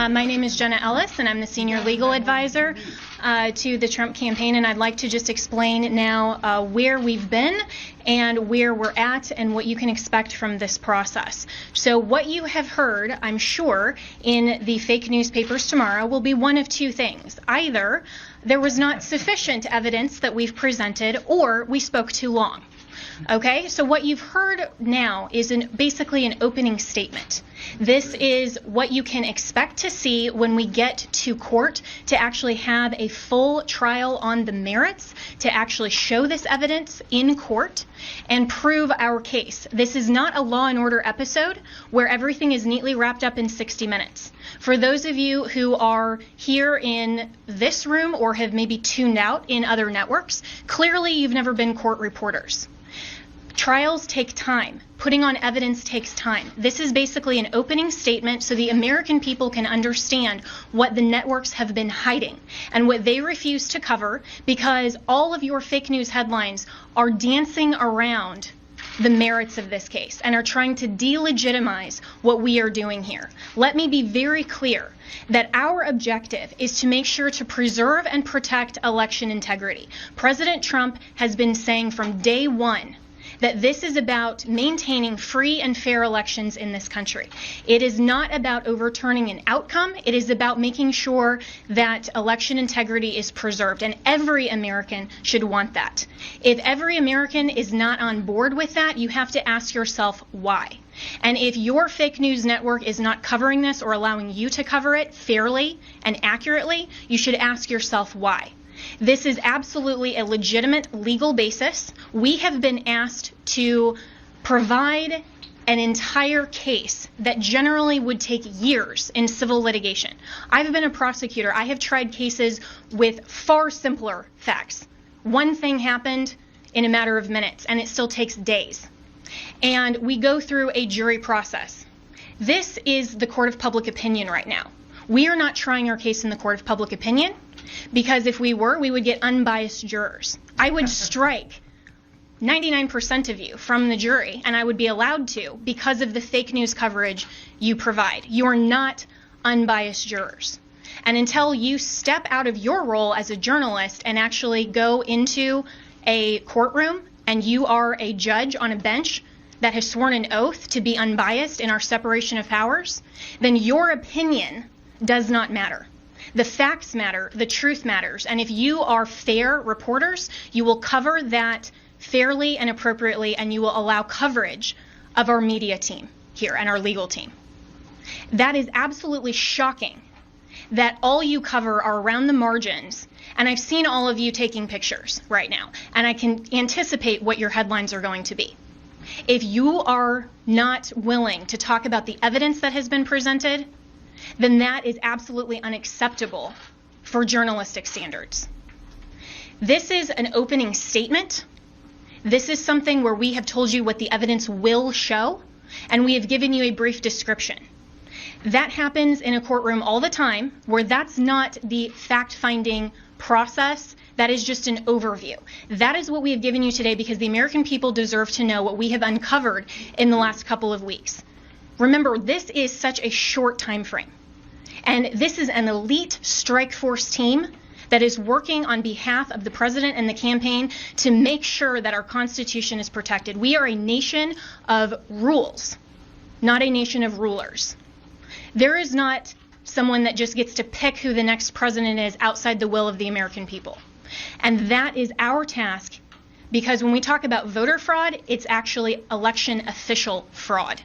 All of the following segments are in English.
My name is Jenna Ellis, and I'm the Senior Legal Advisor to the Trump campaign, and I'd like to just explain now where we've been and where we're at and what you can expect from this process. So what you have heard, I'm sure, in the fake newspapers tomorrow will be one of two things. Either there was not sufficient evidence that we've presented, or we spoke too long. Okay, so what you've heard now is basically an opening statement. This is what you can expect to see when we get to court to actually have a full trial on the merits, to actually show this evidence in court and prove our case. This is not a Law and Order episode where everything is neatly wrapped up in 60 minutes. For those of you who are here in this room or have maybe tuned out in other networks, clearly you've never been court reporters. Trials take time. Putting on evidence takes time. This is basically an opening statement so the American people can understand what the networks have been hiding and what they refuse to cover, because all of your fake news headlines are dancing around the merits of this case and are trying to delegitimize what we are doing here. Let me be very clear that our objective is to make sure to preserve and protect election integrity. President Trump has been saying from day one that this is about maintaining free and fair elections in this country. It is not about overturning an outcome. It is about making sure that election integrity is preserved, and every American should want that. If every American is not on board with that, you have to ask yourself why. And if your fake news network is not covering this or allowing you to cover it fairly and accurately, you should ask yourself why. This is absolutely a legitimate legal basis. We have been asked to provide an entire case that generally would take years in civil litigation. I've been a prosecutor. I have tried cases with far simpler facts. One thing happened in a matter of minutes, and it still takes days. And we go through a jury process. This is the court of public opinion right now. We are not trying our case in the court of public opinion, because if we were, we would get unbiased jurors. I would strike 99% of you from the jury, and I would be allowed to because of the fake news coverage you provide. You are not unbiased jurors. And until you step out of your role as a journalist and actually go into a courtroom and you are a judge on a bench that has sworn an oath to be unbiased in our separation of powers, then your opinion does not matter. The facts matter, the truth matters, and if you are fair reporters, you will cover that fairly and appropriately, and you will allow coverage of our media team here and our legal team. That is absolutely shocking that all you cover are around the margins, and I've seen all of you taking pictures right now, and I can anticipate what your headlines are going to be. If you are not willing to talk about the evidence that has been presented, then that is absolutely unacceptable for journalistic standards. This is an opening statement. This is something where we have told you what the evidence will show, and we have given you a brief description. That happens in a courtroom all the time, where that's not the fact-finding process. That is just an overview. That is what we have given you today, because the American people deserve to know what we have uncovered in the last couple of weeks. Remember, this is such a short time frame. And this is an elite strike force team that is working on behalf of the president and the campaign to make sure that our Constitution is protected. We are a nation of rules, not a nation of rulers. There is not someone that just gets to pick who the next president is outside the will of the American people. And that is our task, because when we talk about voter fraud, it's actually election official fraud.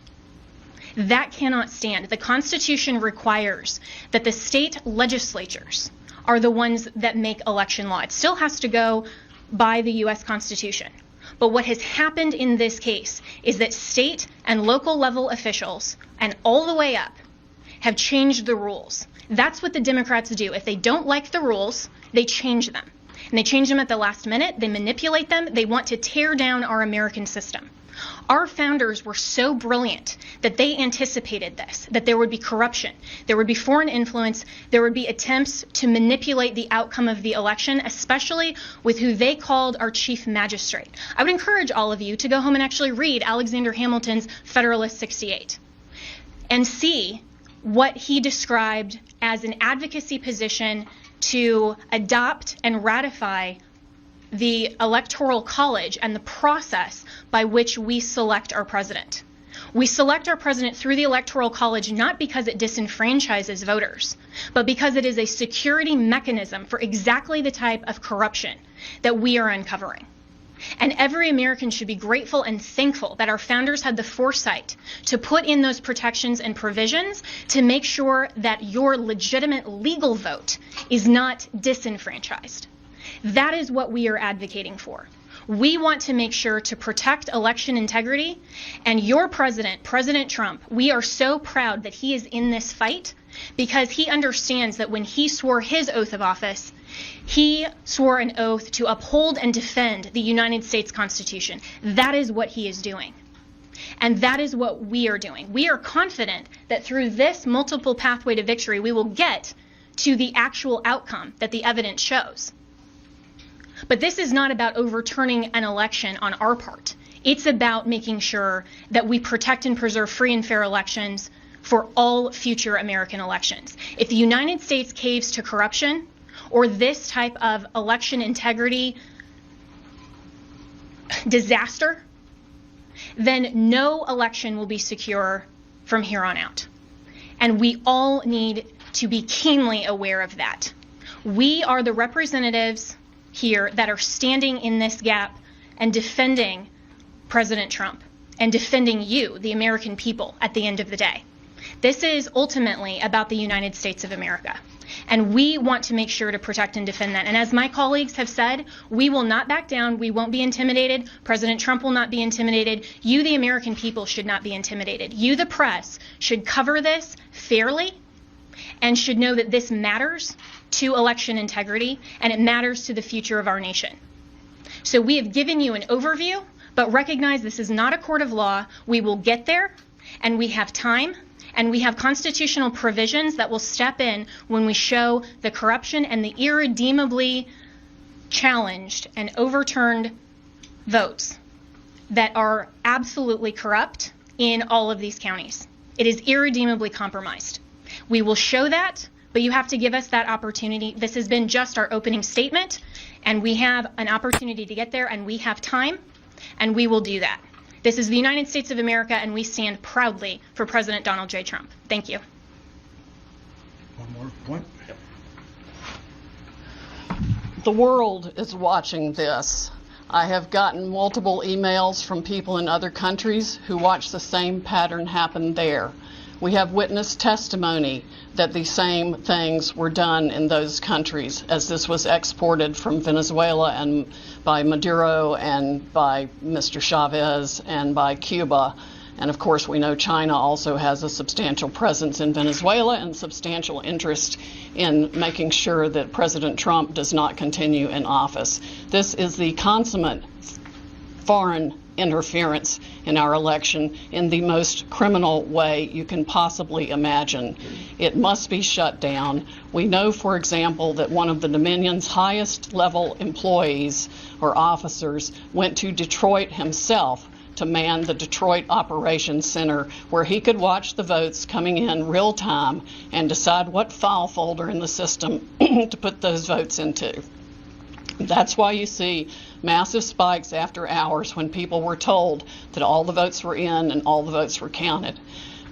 That cannot stand. The Constitution requires that the state legislatures are the ones that make election law. It still has to go by the U.S. Constitution. But what has happened in this case is that state and local level officials, and all the way up, have changed the rules. That's what the Democrats do. If they don't like the rules, they change them. And they change them at the last minute. They manipulate them. They want to tear down our American system. Our founders were so brilliant that they anticipated this, that there would be corruption, there would be foreign influence, there would be attempts to manipulate the outcome of the election, especially with who they called our chief magistrate. I would encourage all of you to go home and actually read Alexander Hamilton's Federalist 68 and see what he described as an advocacy position to adopt and ratify the Electoral College and the process by which we select our president. We select our president through the Electoral College not because it disenfranchises voters, but because it is a security mechanism for exactly the type of corruption that we are uncovering. And every American should be grateful and thankful that our founders had the foresight to put in those protections and provisions to make sure that your legitimate legal vote is not disenfranchised. That is what we are advocating for. We want to make sure to protect election integrity, and your president, President Trump, we are so proud that he is in this fight because he understands that when he swore his oath of office, he swore an oath to uphold and defend the United States Constitution. That is what he is doing. And that is what we are doing. We are confident that through this multiple pathway to victory, we will get to the actual outcome that the evidence shows. But this is not about overturning an election on our part. It's about making sure that we protect and preserve free and fair elections for all future American elections. If the United States caves to corruption or this type of election integrity disaster, then no election will be secure from here on out. And we all need to be keenly aware of that. We are the representatives here that are standing in this gap and defending President Trump and defending you, the American people, at the end of the day. This is ultimately about the United States of America. And we want to make sure to protect and defend that. And as my colleagues have said, we will not back down. We won't be intimidated. President Trump will not be intimidated. You, the American people, should not be intimidated. You, the press, should cover this fairly and should know that this matters to election integrity and it matters to the future of our nation. So we have given you an overview, but recognize this is not a court of law. We will get there, and we have time, and we have constitutional provisions that will step in when we show the corruption and the irredeemably challenged and overturned votes that are absolutely corrupt in all of these counties. It is irredeemably compromised. We will show that, but you have to give us that opportunity. This has been just our opening statement, and we have an opportunity to get there, and we have time, and we will do that. This is the United States of America, and we stand proudly for President Donald J. Trump. Thank you. One more point. Yep. The world is watching this. I have gotten multiple emails from people in other countries who watch the same pattern happen there. We have witness testimony that the same things were done in those countries as this was exported from Venezuela and by Maduro and by Mr. Chavez and by Cuba. And of course, we know China also has a substantial presence in Venezuela and substantial interest in making sure that President Trump does not continue in office. This is the consummate foreign interference in our election in the most criminal way you can possibly imagine. It must be shut down. We know, for example, that one of the Dominion's highest level employees or officers went to Detroit himself to man the Detroit Operations Center, where he could watch the votes coming in real time and decide what file folder in the system to put those votes into. That's why you see massive spikes after hours when people were told that all the votes were in and all the votes were counted.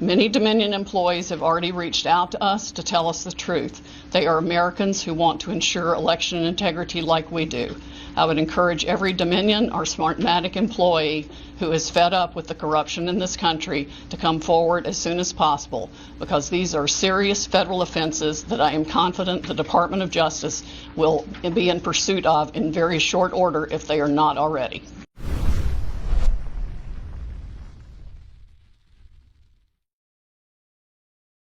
Many Dominion employees have already reached out to us to tell us the truth. They are Americans who want to ensure election integrity like we do. I would encourage every Dominion or Smartmatic employee who is fed up with the corruption in this country to come forward as soon as possible, because these are serious federal offenses that I am confident the Department of Justice will be in pursuit of in very short order if they are not already.